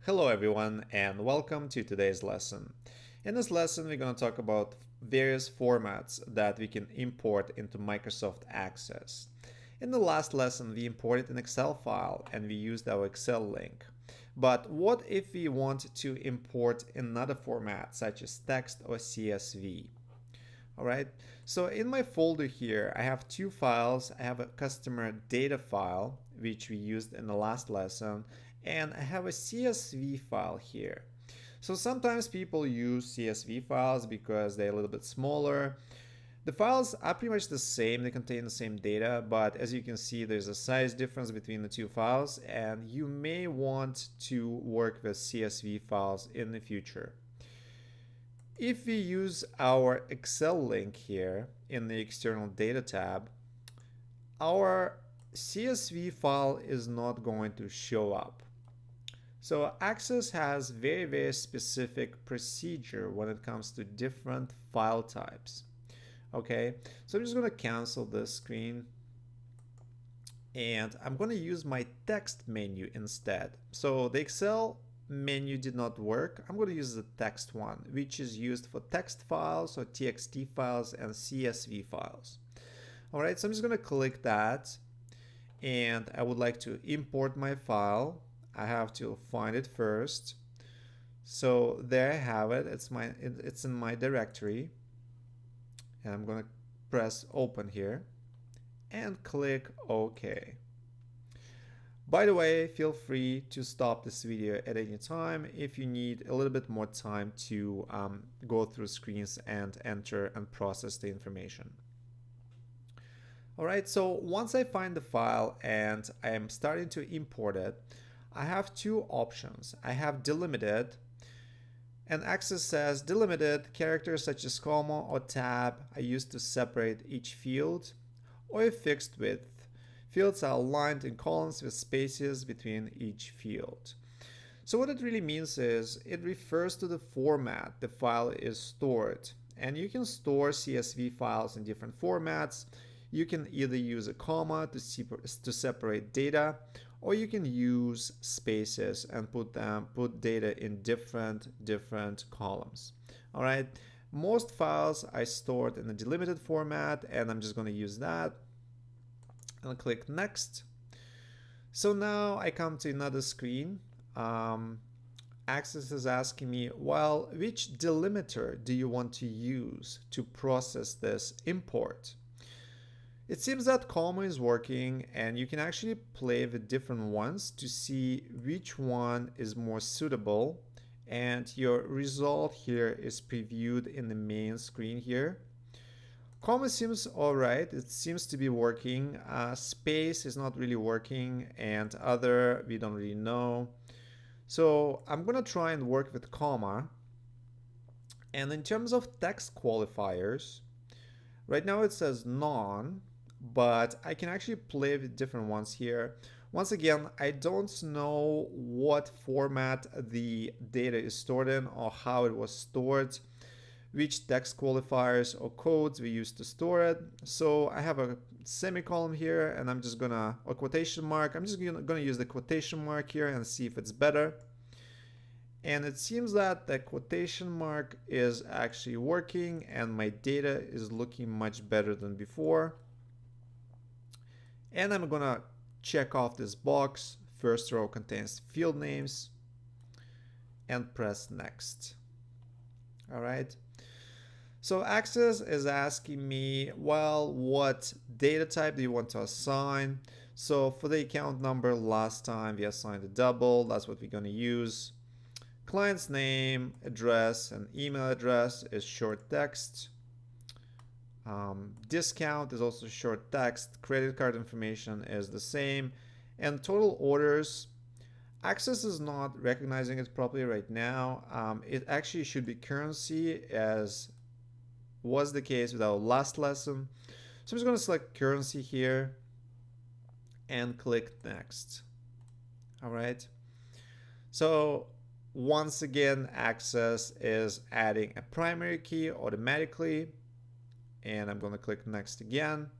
Hello everyone and welcome to today's lesson. In this lesson we're going to talk about various formats that we can import into Microsoft Access. In the last lesson we imported an Excel file and we used our Excel link. But what if we want to import another format such as text or CSV? Alright, so in my folder here I have two files. I have a customer data file which we used in the last lesson, and I have a CSV file here. So sometimes people use CSV files because they're a little bit smaller. The files are pretty much the same, they contain the same data, but as you can see there's a size difference between the two files, and you may want to work with CSV files in the future. If we use our Excel link here in the external data tab, our CSV file is not going to show up. So Access has very specific procedure when it comes to different file types. Okay, so I'm just going to cancel this screen and I'm going to use my text menu instead. So the Excel menu did not work. I'm going to use the text one, which is used for text files or TXT files and CSV files. All right, so I'm just going to click that and I would like to import my file. I have to find it first. So there I have it. It's in my directory. And I'm going to press open here and click OK. By the way, feel free to stop this video at any time if you need a little bit more time to go through screens and enter and process the information. All right, so once I find the file and I am starting to import it, I have two options. I have delimited, and Access says delimited characters such as comma or tab are used to separate each field, or a fixed width. Fields are aligned in columns with spaces between each field. So what it really means is it refers to the format the file is stored. And you can store CSV files in different formats. You can either use a comma to separate data, or you can use spaces and put data in different columns. All right. Most files I stored in a delimited format, and I'm just going to use that. I'll click next. So now I come to another screen. Access is asking me, well, which delimiter do you want to use to process this import? It seems that comma is working, and you can actually play with different ones to see which one is more suitable, and your result here is previewed in the main screen here. Comma seems alright, it seems to be working. Space is not really working, and other we don't really know. So I'm gonna try and work with comma. And in terms of text qualifiers, right now it says none, but I can actually play with different ones here. Once again, I don't know what format the data is stored in or how it was stored, which text qualifiers or codes we use to store it. So I have a semicolon here, and I'm just gonna, or quotation mark, I'm just gonna use the quotation mark here and see if it's better. And it seems that the quotation mark is actually working and my data is looking much better than before. And I'm gonna check off this box. First row contains field names, and press next. All right. So Access is asking me, well, what data type do you want to assign? So for the account number, last time we assigned a double. That's what we're going to use. Client's name, address, and email address is short text. Discount is also short text. Credit card information is the same. And total orders, Access is not recognizing it properly right now. It actually should be currency, as was the case with our last lesson. So I'm just going to select currency here and click next. All right. So once again, Access is adding a primary key automatically, and I'm going to click next again.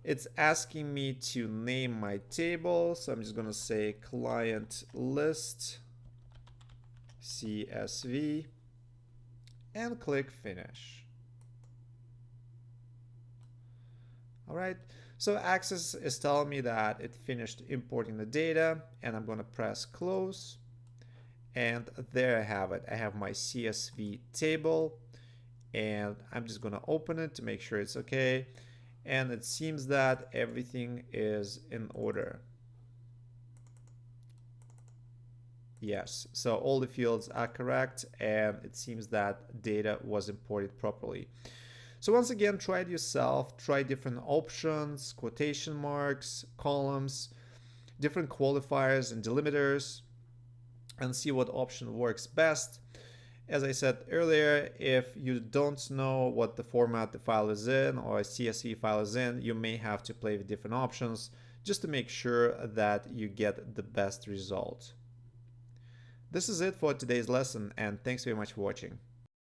It's asking me to name my table, so I'm just going to say client list CSV, and click Finish. All right, so Access is telling me that it finished importing the data, and I'm going to press Close. And there I have it. I have my CSV table, and I'm just going to open it to make sure it's okay. And it seems that everything is in order. Yes, so all the fields are correct, and it seems that data was imported properly. So once again, try it yourself, try different options, quotation marks, columns, different qualifiers and delimiters, and see what option works best. As I said earlier, if you don't know what the format the file is in or a CSV file is in, you may have to play with different options just to make sure that you get the best result. This is it for today's lesson, and thanks very much for watching.